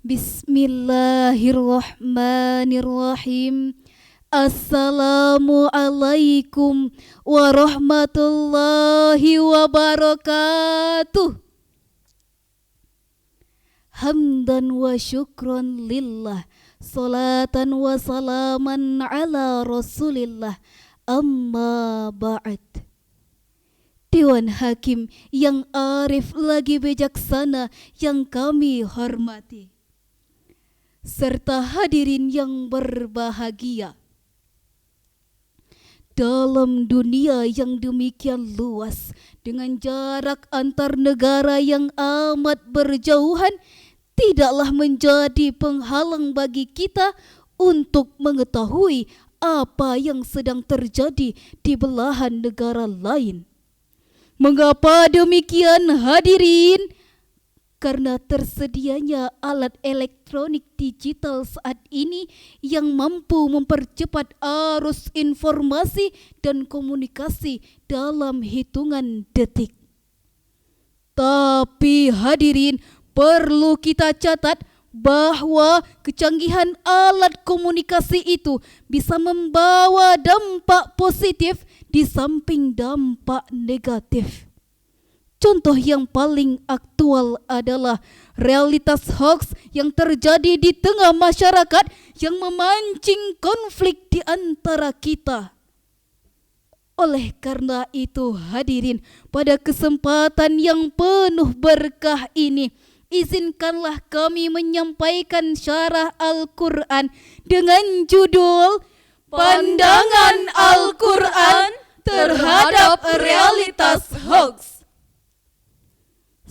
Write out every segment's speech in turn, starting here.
Bismillahirrahmanirrahim. Assalamualaikum warahmatullahi wabarakatuh. Hamdan wa syukran lillah, salatan wa salaman ala rasulillah, amma ba'd. Dewan Hakim yang arif lagi bijaksana yang kami hormati, serta hadirin yang berbahagia. Dalam dunia yang demikian luas, dengan jarak antar negara yang amat berjauhan, tidaklah menjadi penghalang bagi kita untuk mengetahui apa yang sedang terjadi di belahan negara lain. Mengapa demikian, hadirin? Karena tersedianya alat elektronik digital saat ini yang mampu mempercepat arus informasi dan komunikasi dalam hitungan detik. Tapi hadirin, perlu kita catat bahwa kecanggihan alat komunikasi itu bisa membawa dampak positif di samping dampak negatif. Contoh yang paling aktual adalah realitas hoax yang terjadi di tengah masyarakat yang memancing konflik di antara kita. Oleh karena itu, hadirin, pada kesempatan yang penuh berkah ini, izinkanlah kami menyampaikan syarah Al-Quran dengan judul Pandangan Al-Quran terhadap Realitas Hoax.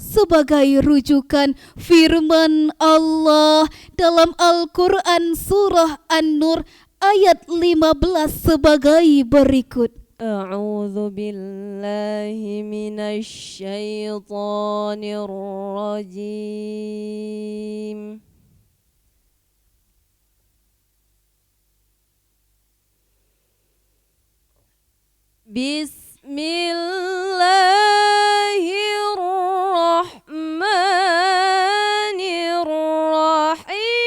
Sebagai rujukan firman Allah dalam Al-Quran surah An-Nur ayat 15 sebagai berikut. A'udzu billahi minasy syaithanir rajim. Bismillahirrahmanirrahim.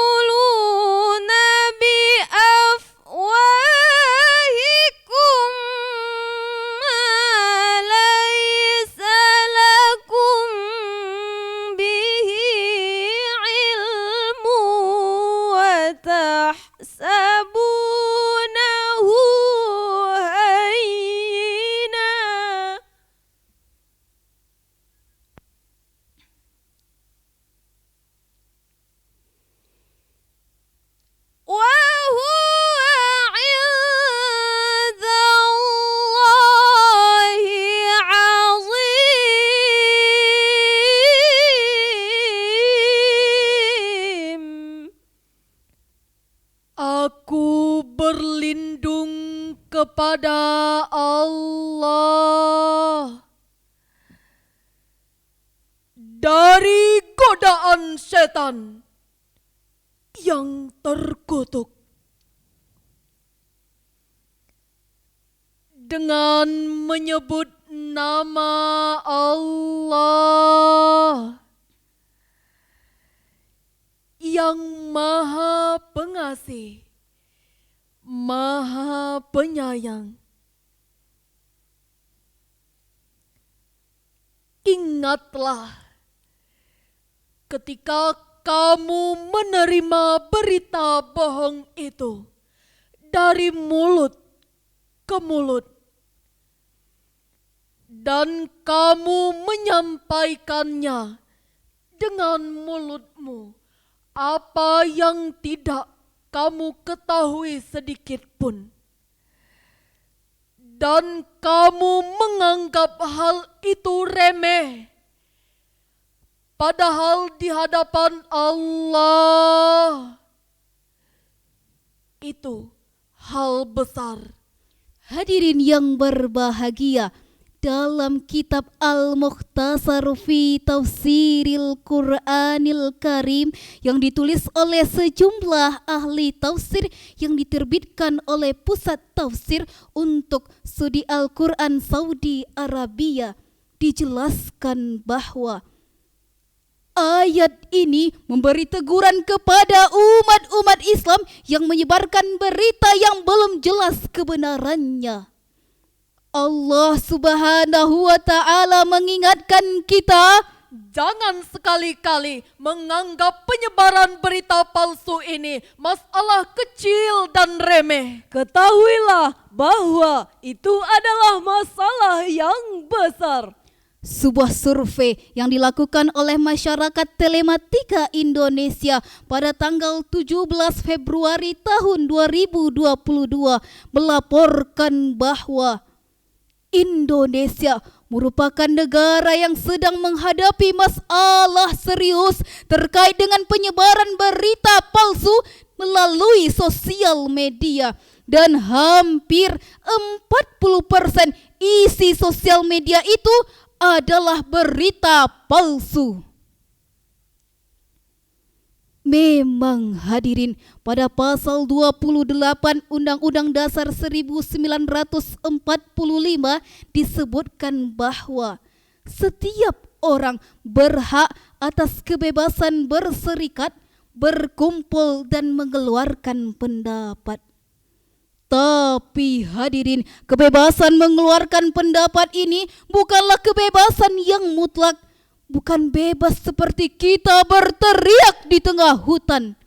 وتقولون بأفواهكم ما ليس لكم به علم وتحسبونه هينا وهو عند الله عظيم. Aku berlindung kepada Allah dari godaan setan yang terkutuk. Dengan menyebut nama Allah yang Maha Pengasih, Maha Penyayang. Ingatlah ketika kamu menerima berita bohong itu dari mulut ke mulut, dan kamu menyampaikannya dengan mulutmu apa yang tidak kamu ketahui sedikit pun. Dan kamu menganggap hal itu remeh. Padahal di hadapan Allah itu hal besar. Hadirin yang berbahagia, dalam kitab Al-Mukhtasar fi Tafsiril Qur'anil Karim yang ditulis oleh sejumlah ahli tafsir yang diterbitkan oleh Pusat Tafsir untuk Studi Al-Quran Saudi Arabia, dijelaskan bahwa ayat ini memberi teguran kepada umat-umat Islam yang menyebarkan berita yang belum jelas kebenarannya. Allah Subhanahu wa Ta'ala mengingatkan kita, jangan sekali-kali menganggap penyebaran berita palsu ini masalah kecil dan remeh. Ketahuilah bahwa itu adalah masalah yang besar. sebuah survei yang dilakukan oleh masyarakat telematika Indonesia pada tanggal 17 Februari tahun 2022 melaporkan bahwa Indonesia merupakan negara yang sedang menghadapi masalah serius terkait dengan penyebaran berita palsu melalui sosial media, dan hampir 40% isi sosial media itu adalah berita palsu. Memang hadirin, pada pasal 28 Undang-Undang Dasar 1945 disebutkan bahwa setiap orang berhak atas kebebasan berserikat, berkumpul dan mengeluarkan pendapat. Tapi hadirin, kebebasan mengeluarkan pendapat ini bukanlah kebebasan yang mutlak. Bukan bebas seperti kita berteriak di tengah hutan,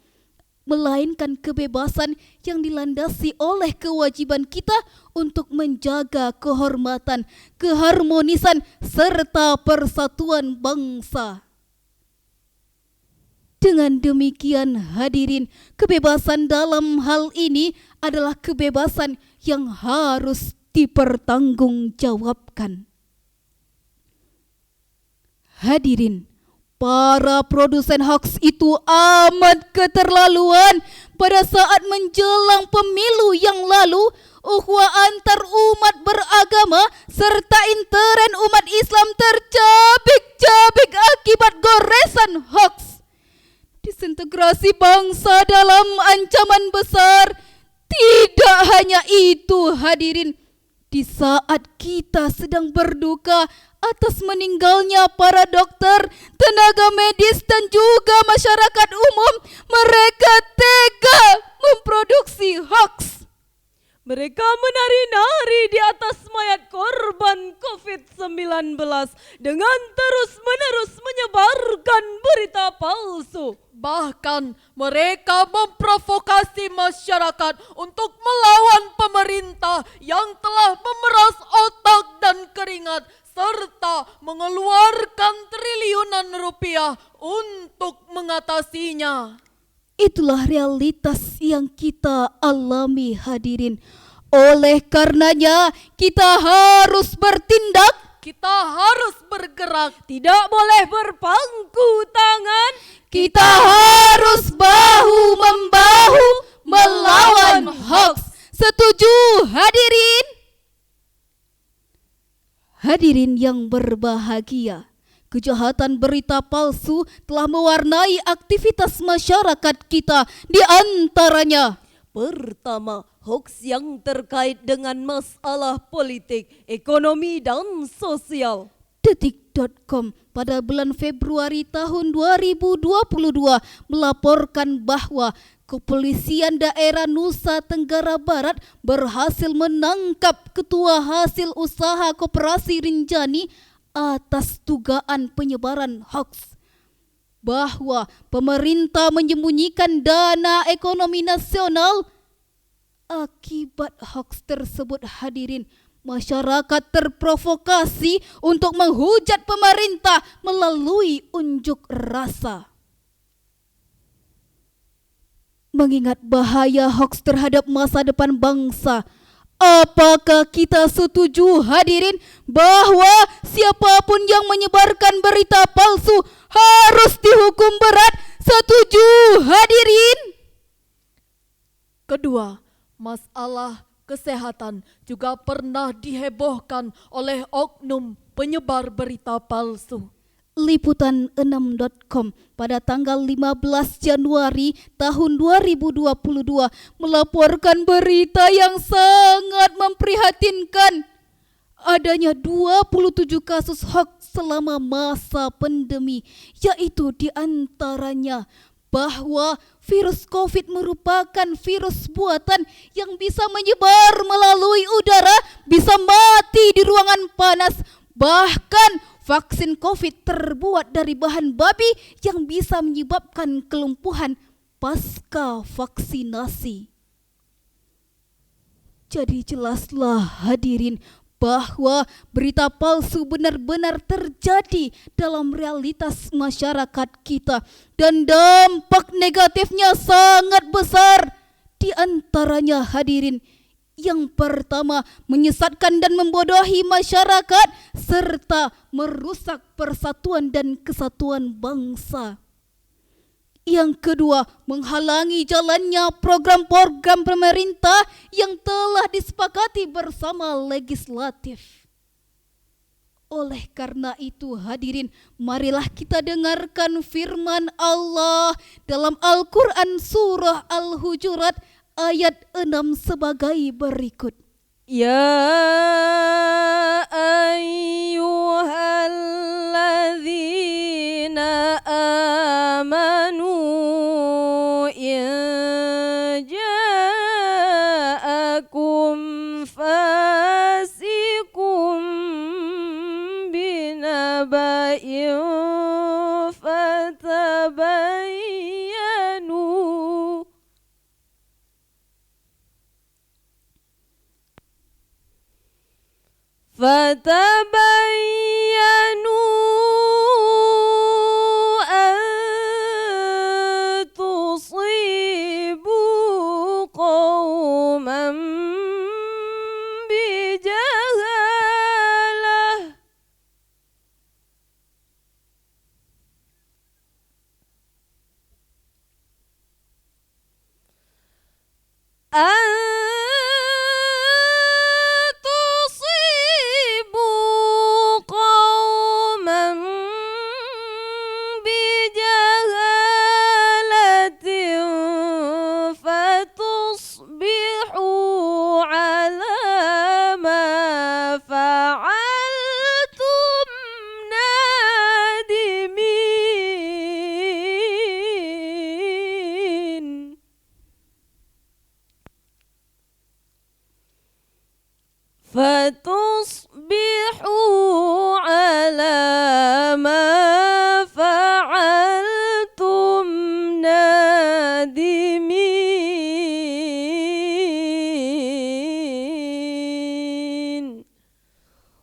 melainkan kebebasan yang dilandasi oleh kewajiban kita untuk menjaga kehormatan, keharmonisan, serta persatuan bangsa. Dengan demikian hadirin, kebebasan dalam hal ini adalah kebebasan yang harus dipertanggungjawabkan. Hadirin, para produsen hoaks itu amat keterlaluan. Pada saat menjelang pemilu yang lalu, ukhuwah antar umat beragama serta intern umat Islam tercabik-cabik akibat goresan hoaks. Disintegrasi bangsa dalam ancaman besar. Tidak hanya itu hadirin, di saat kita sedang berduka atas meninggalnya para dokter, tenaga medis dan juga masyarakat umum, mereka tega memproduksi hoaks. Mereka menari-nari di atas mayat korban COVID-19 dengan terus-menerus menyebarkan berita palsu. Bahkan mereka memprovokasi masyarakat untuk melawan pemerintah yang telah memeras otak dan keringat serta mengeluarkan triliunan rupiah untuk mengatasinya. Itulah realitas yang kita alami hadirin. Oleh karenanya kita harus bertindak. Kita harus bergerak. Tidak boleh berpangku tangan. Kita harus bahu-membahu melawan hoaks. Setuju hadirin? Hadirin yang berbahagia, kejahatan berita palsu telah mewarnai aktivitas masyarakat kita, di antaranya: Pertama, hoaks yang terkait dengan masalah politik, ekonomi dan sosial. Detik.com pada bulan Februari tahun 2022 melaporkan bahwa Kepolisian Daerah Nusa Tenggara Barat berhasil menangkap Ketua Hasil Usaha Koperasi Rinjani atas dugaan penyebaran hoaks bahwa pemerintah menyembunyikan dana ekonomi nasional. Akibat hoaks tersebut hadirin, masyarakat terprovokasi untuk menghujat pemerintah melalui unjuk rasa. Mengingat bahaya hoaks terhadap masa depan bangsa, apakah kita setuju hadirin bahwa siapapun yang menyebarkan berita palsu harus dihukum berat? Setuju hadirin? Kedua, masalah kesehatan juga pernah dihebohkan oleh oknum penyebar berita palsu. Liputan6.com pada tanggal 15 Januari tahun 2022 melaporkan berita yang sangat memprihatinkan. Adanya 27 kasus hoaks selama masa pandemi, yaitu diantaranya bahwa virus COVID merupakan virus buatan yang bisa menyebar melalui udara, bisa mati di ruangan panas. Bahkan vaksin COVID terbuat dari bahan babi yang bisa menyebabkan kelumpuhan pasca vaksinasi. Jadi jelaslah hadirin bahwa berita palsu benar-benar terjadi dalam realitas masyarakat kita dan dampak negatifnya sangat besar. Di antaranya hadirin, yang pertama, menyesatkan dan membodohi masyarakat serta merusak persatuan dan kesatuan bangsa. Yang kedua, menghalangi jalannya program-program pemerintah yang telah disepakati bersama legislatif. Oleh karena itu hadirin, marilah kita dengarkan firman Allah dalam Al-Quran surah Al-Hujurat ayat 6 sebagai berikut. Ya ayyuhalladzina amanu in ja'akum fasikum binaba'in fatabayyanu an tusibu qauman bijahalah fatusbihu ala ma fa'altum nadimin.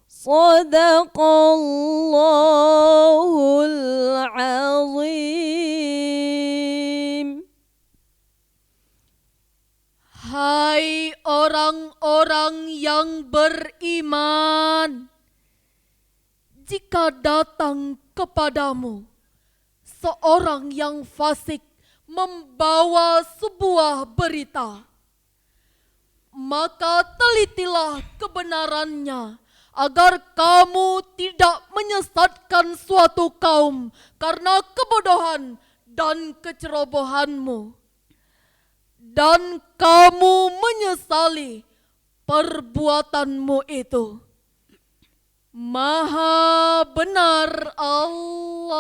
Sadaqallahul azim. Hai orang-orang yang beriman, jika datang kepadamu seorang yang fasik membawa sebuah berita, maka telitilah kebenarannya agar kamu tidak menyesatkan suatu kaum karena kebodohan dan kecerobohanmu. Dan kamu menyesali perbuatanmu itu. Maha benar Allah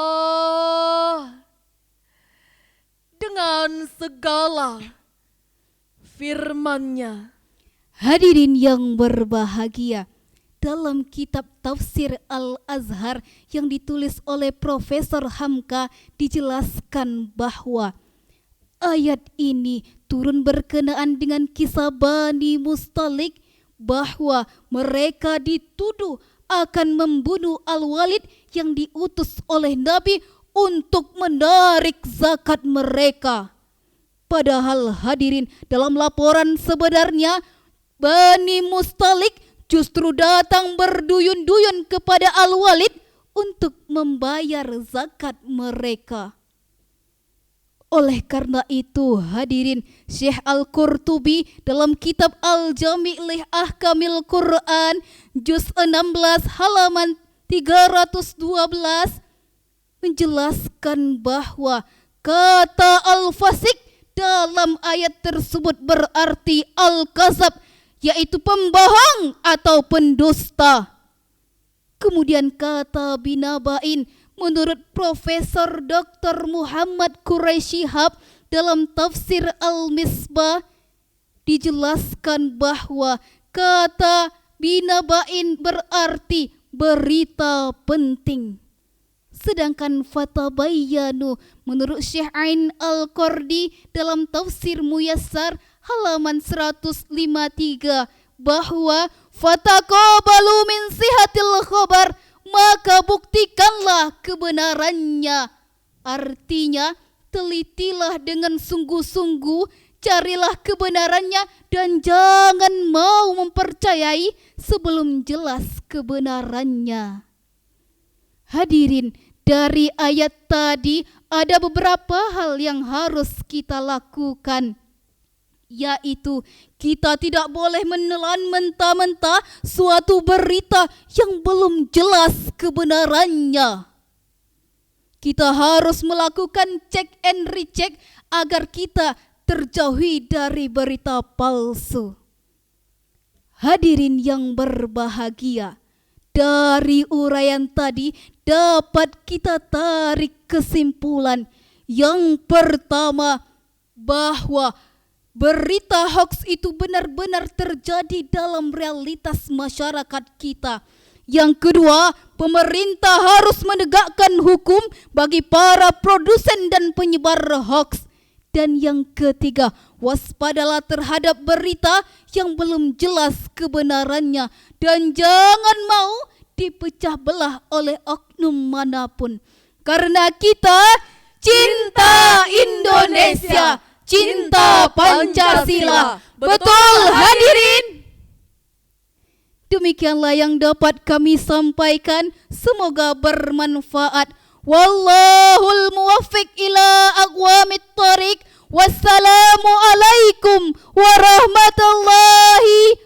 dengan segala firman-Nya. Hadirin yang berbahagia, dalam kitab tafsir Al-Azhar yang ditulis oleh Profesor Hamka dijelaskan bahwa ayat ini turun berkenaan dengan kisah Bani Mustalik, bahwa mereka dituduh akan membunuh Al-Walid yang diutus oleh Nabi untuk menarik zakat mereka. Padahal hadirin, dalam laporan sebenarnya Bani Mustalik justru datang berduyun-duyun kepada Al-Walid untuk membayar zakat mereka. Oleh karena itu hadirin, Syekh Al-Qurtubi dalam kitab Al-Jami' li Ahkamil Quran juz 16 halaman 312 menjelaskan bahwa kata al-fasik dalam ayat tersebut berarti al-kazab, yaitu pembohong atau pendusta. Kemudian kata binabain menurut Profesor Dr. Muhammad Quraisy Shihab dalam tafsir Al-Misbah dijelaskan bahwa kata binabain berarti berita penting. Sedangkan fatabayyanu menurut Syekh Ain Al-Qardi dalam tafsir Muyassar halaman 153 bahwa fataqabalu min sihatil khabar, maka buktikanlah kebenarannya. Artinya, telitilah dengan sungguh-sungguh, carilah kebenarannya dan jangan mau mempercayai sebelum jelas kebenarannya. Hadirin, dari ayat tadi ada beberapa hal yang harus kita lakukan, yaitu kita tidak boleh menelan mentah-mentah suatu berita yang belum jelas kebenarannya. Kita harus melakukan cek and recheck agar kita terjauhi dari berita palsu. Hadirin yang berbahagia, dari uraian tadi dapat kita tarik kesimpulan yang pertama, bahwa berita hoax itu benar-benar terjadi dalam realitas masyarakat kita. Yang kedua, pemerintah harus menegakkan hukum bagi para produsen dan penyebar hoax. Dan yang ketiga, waspadalah terhadap berita yang belum jelas kebenarannya dan jangan mau dipecah belah oleh oknum manapun. Karena kita cinta Indonesia, cinta Pancasila. Betul hadirin? Demikianlah yang dapat kami sampaikan. Semoga bermanfaat. Wallahul muwaffiq ila aqwamit thoriq. Wassalamualaikum warahmatullahi